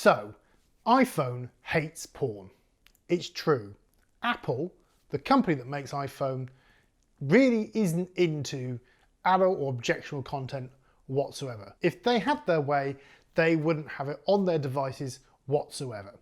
So, iPhone hates porn. It's true. Apple, the company that makes iPhone, really isn't into adult or objectionable content whatsoever. If they had their way, they wouldn't have it on their devices whatsoever.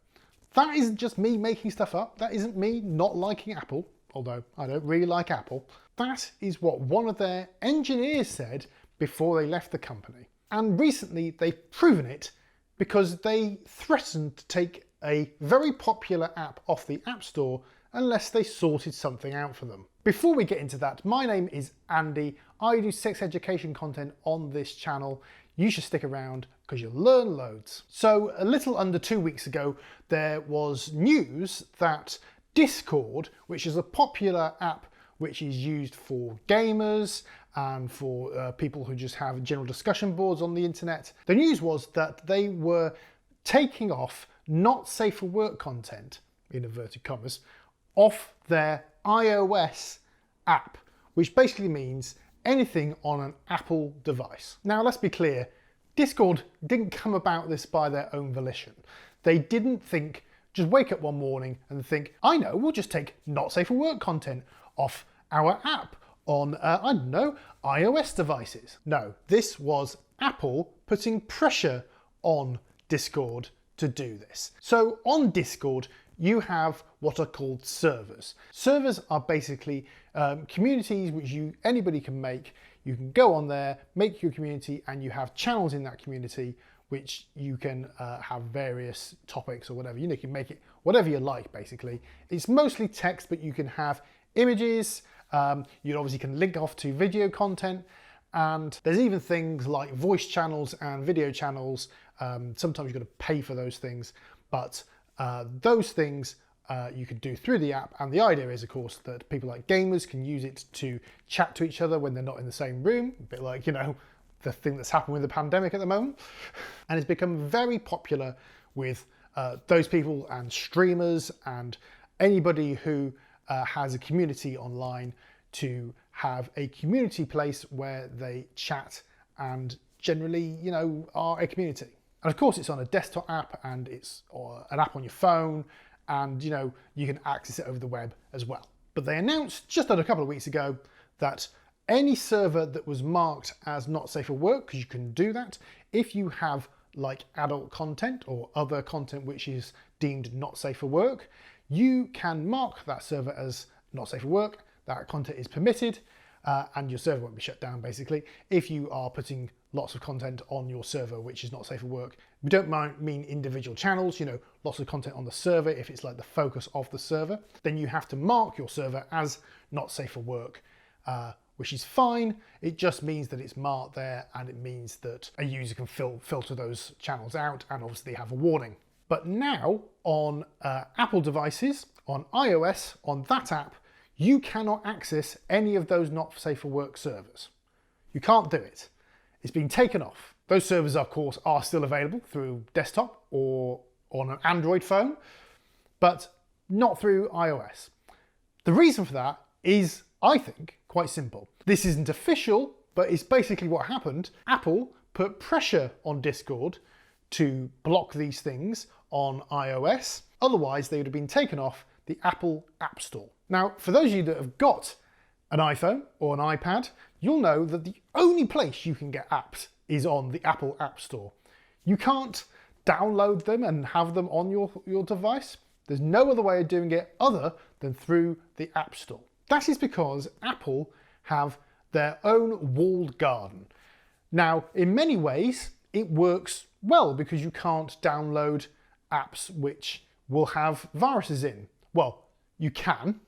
That isn't just me making stuff up. That isn't me not liking Apple, although I don't really like Apple. That is what one of their engineers said before they left the company. And recently they've proven it because they threatened to take a very popular app off the App Store unless they sorted something out for them. Before we get into that, my name is Andy. I do sex education content on this channel. You should stick around because you'll learn loads. So a little under 2 weeks ago, there was news that Discord, which is a popular app which is used for gamers and for people who just have general discussion boards on the internet. The news was that they were taking off not safe for work content, in inverted commas, off their iOS app, which basically means anything on an Apple device. Now let's be clear, Discord didn't come about this by their own volition. They didn't just wake up one morning and think, I know, we'll just take not safe for work content off our app on, I don't know, iOS devices. No, this was Apple putting pressure on Discord to do this. So on Discord, you have what are called servers. Servers are basically communities which anybody can make. You can go on there, make your community, and you have channels in that community which you can have various topics or whatever. You can make it whatever you like, basically. It's mostly text, but you can have images. You obviously can link off to video content, and there's even things like voice channels and video channels. Sometimes you've got to pay for those things, but those things you can do through the app, and the idea is, of course, that people like gamers can use it to chat to each other when they're not in the same room, a bit like, the thing that's happened with the pandemic at the moment. And it's become very popular with those people and streamers and anybody who has a community online to have a community place where they chat and generally, are a community. And of course, it's on a desktop app and it's an app on your phone, and you can access it over the web as well. But they announced just a couple of weeks ago that any server that was marked as not safe for work, because you can do that, if you have like adult content or other content which is deemed not safe for work, you can mark that server as not safe for work. That content is permitted, and your server won't be shut down, basically, if you are putting lots of content on your server which is not safe for work. We don't mean individual channels, lots of content on the server. If it's like the focus of the server, then you have to mark your server as not safe for work, which is fine. It just means that it's marked there, and it means that a user can filter those channels out and obviously have a warning. But now on Apple devices, on iOS, on that app, you cannot access any of those not safe for work servers. You can't do it. It's been taken off. Those servers, of course, are still available through desktop or on an Android phone, but not through iOS. The reason for that is, I think, quite simple. This isn't official, but it's basically what happened. Apple put pressure on Discord to block these things on iOS. Otherwise, they would have been taken off the Apple App Store. Now, for those of you that have got an iPhone or an iPad, you'll know that the only place you can get apps is on the Apple App Store. You can't download them and have them on your device. There's no other way of doing it other than through the App Store. That is because Apple have their own walled garden. Now, in many ways, it works well because you can't download apps which will have viruses in. Well, you can,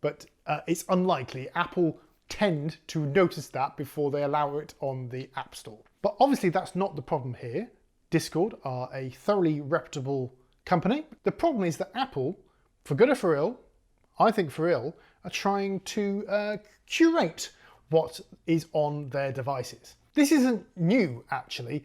but it's unlikely. Apple tend to notice that before they allow it on the App Store. But obviously that's not the problem here. Discord are a thoroughly reputable company. The problem is that Apple, for good or for ill, I think for ill, are trying to curate what is on their devices. This isn't new, actually.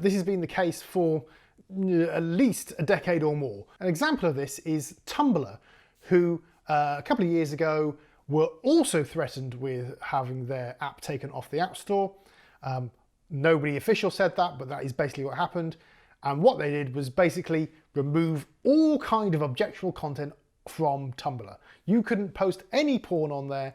This has been the case for at least a decade or more. An example of this is Tumblr, who a couple of years ago were also threatened with having their app taken off the App Store. Nobody official said that, but that is basically what happened. And what they did was basically remove all kind of objectionable content from Tumblr. You couldn't post any porn on there,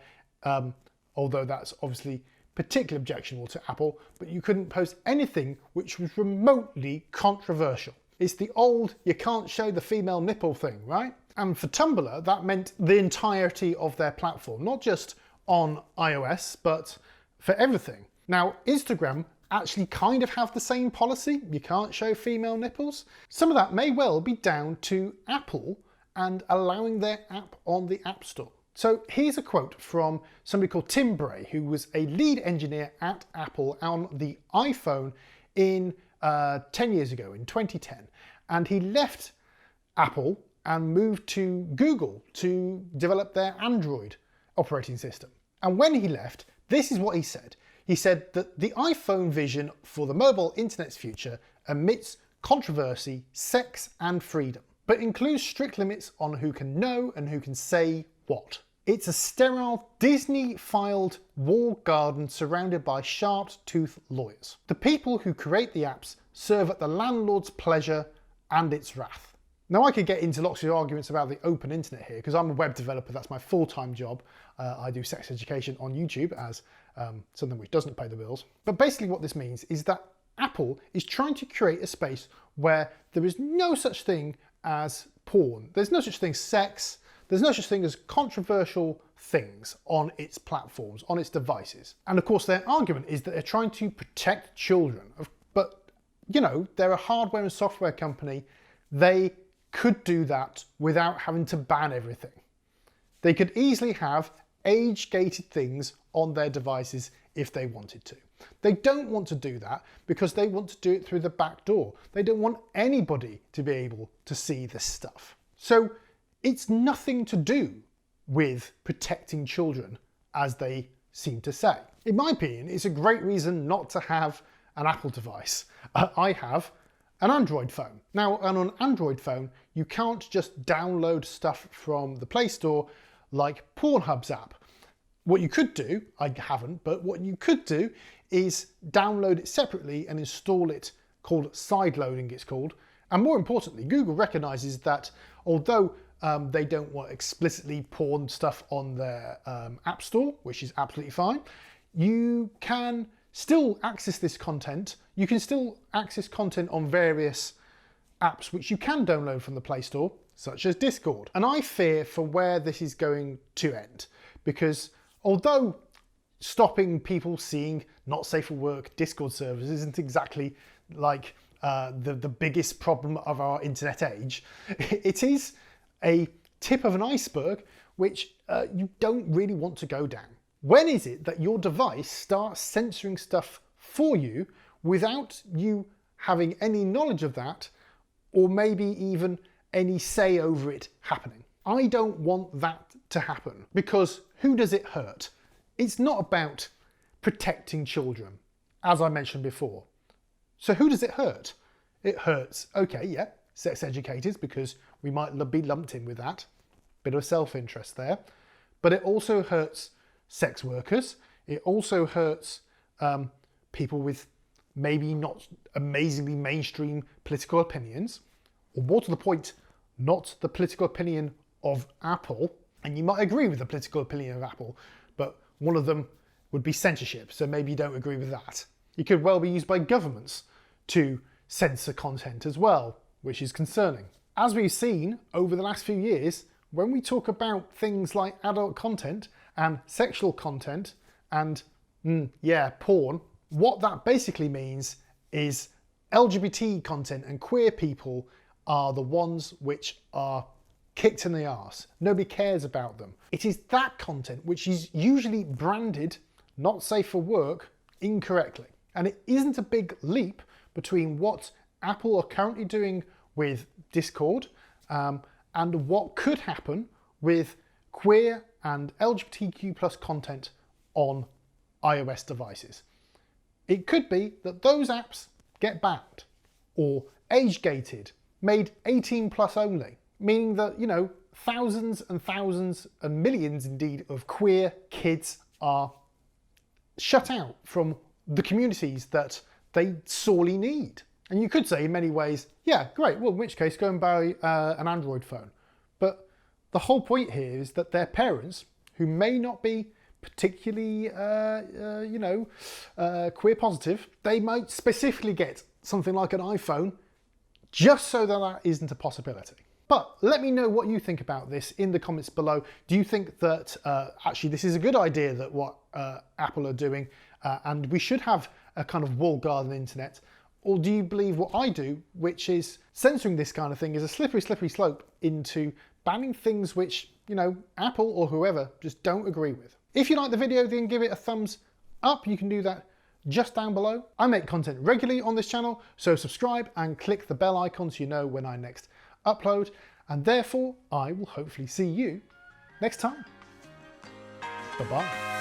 although that's obviously particularly objectionable to Apple, but you couldn't post anything which was remotely controversial. It's the old, you can't show the female nipple thing, right? And for Tumblr, that meant the entirety of their platform, not just on iOS, but for everything. Now, Instagram actually kind of have the same policy. You can't show female nipples. Some of that may well be down to Apple and allowing their app on the App Store. So here's a quote from somebody called Tim Bray, who was a lead engineer at Apple on the iPhone in 10 years ago, in 2010. And he left Apple and moved to Google to develop their Android operating system. And when he left, this is what he said. He said that the iPhone vision for the mobile internet's future omits controversy, sex and freedom, but includes strict limits on who can know and who can say what. It's a sterile, Disney-filed walled garden surrounded by sharp-toothed lawyers. The people who create the apps serve at the landlord's pleasure and its wrath. Now, I could get into lots of arguments about the open internet here, because I'm a web developer, that's my full-time job. I do sex education on YouTube as something which doesn't pay the bills. But basically what this means is that Apple is trying to create a space where there is no such thing as porn. There's no such thing as sex. There's no such thing as controversial things on its platforms, on its devices. And of course, their argument is that they're trying to protect children. But, you know, they're a hardware and software company. They could do that without having to ban everything. They could easily have age-gated things on their devices if they wanted to. They don't want to do that because they want to do it through the back door. They don't want anybody to be able to see this stuff. So it's nothing to do with protecting children, as they seem to say. In my opinion, it's a great reason not to have an Apple device. I have an Android phone. Now, on an Android phone, you can't just download stuff from the Play Store like Pornhub's app. What you could do, I haven't, but what you could do is download it separately and install it, called sideloading it's called. And more importantly, Google recognises that although they don't want explicitly porn stuff on their App Store, which is absolutely fine, you can still access this content. You can still access content on various apps which you can download from the Play Store, such as Discord. And I fear for where this is going to end, because although stopping people seeing not safe for work Discord servers isn't exactly like the biggest problem of our internet age, it is a tip of an iceberg which you don't really want to go down. When is it that your device starts censoring stuff for you without you having any knowledge of that, or maybe even any say over it happening? I don't want that to happen, because who does it hurt? It's not about protecting children, as I mentioned before. So who does it hurt? It hurts, okay, yeah, sex educators, because we might be lumped in with that. Bit of self-interest there. But it also hurts sex workers. It also hurts people with maybe not amazingly mainstream political opinions, or more to the point, not the political opinion of Apple. And you might agree with the political opinion of Apple, but one of them would be censorship, so maybe you don't agree with that. It could well be used by governments to censor content as well, which is concerning. As we've seen over the last few years, when we talk about things like adult content and sexual content and, porn, what that basically means is LGBT content and queer people are the ones which are kicked in the arse. Nobody cares about them. It is that content which is usually branded not safe for work incorrectly. And it isn't a big leap between what Apple are currently doing with Discord and what could happen with queer and LGBTQ+ content on iOS devices. It could be that those apps get banned or age-gated, made 18+ only, meaning that, you know, thousands and thousands and millions indeed of queer kids are shut out from the communities that they sorely need. And you could say in many ways, yeah, great, well, in which case go and buy an Android phone. But the whole point here is that their parents, who may not be particularly, queer positive, they might specifically get something like an iPhone just so that that isn't a possibility. But let me know what you think about this in the comments below. Do you think that actually this is a good idea, that what Apple are doing, and we should have a kind of walled garden internet? Or do you believe what I do, which is censoring this kind of thing is a slippery, slippery slope into banning things which, you know, Apple or whoever just don't agree with? If you like the video, then give it a thumbs up. You can do that just down below. I make content regularly on this channel, so subscribe and click the bell icon so you know when I next upload. And therefore, I will hopefully see you next time. Bye-bye.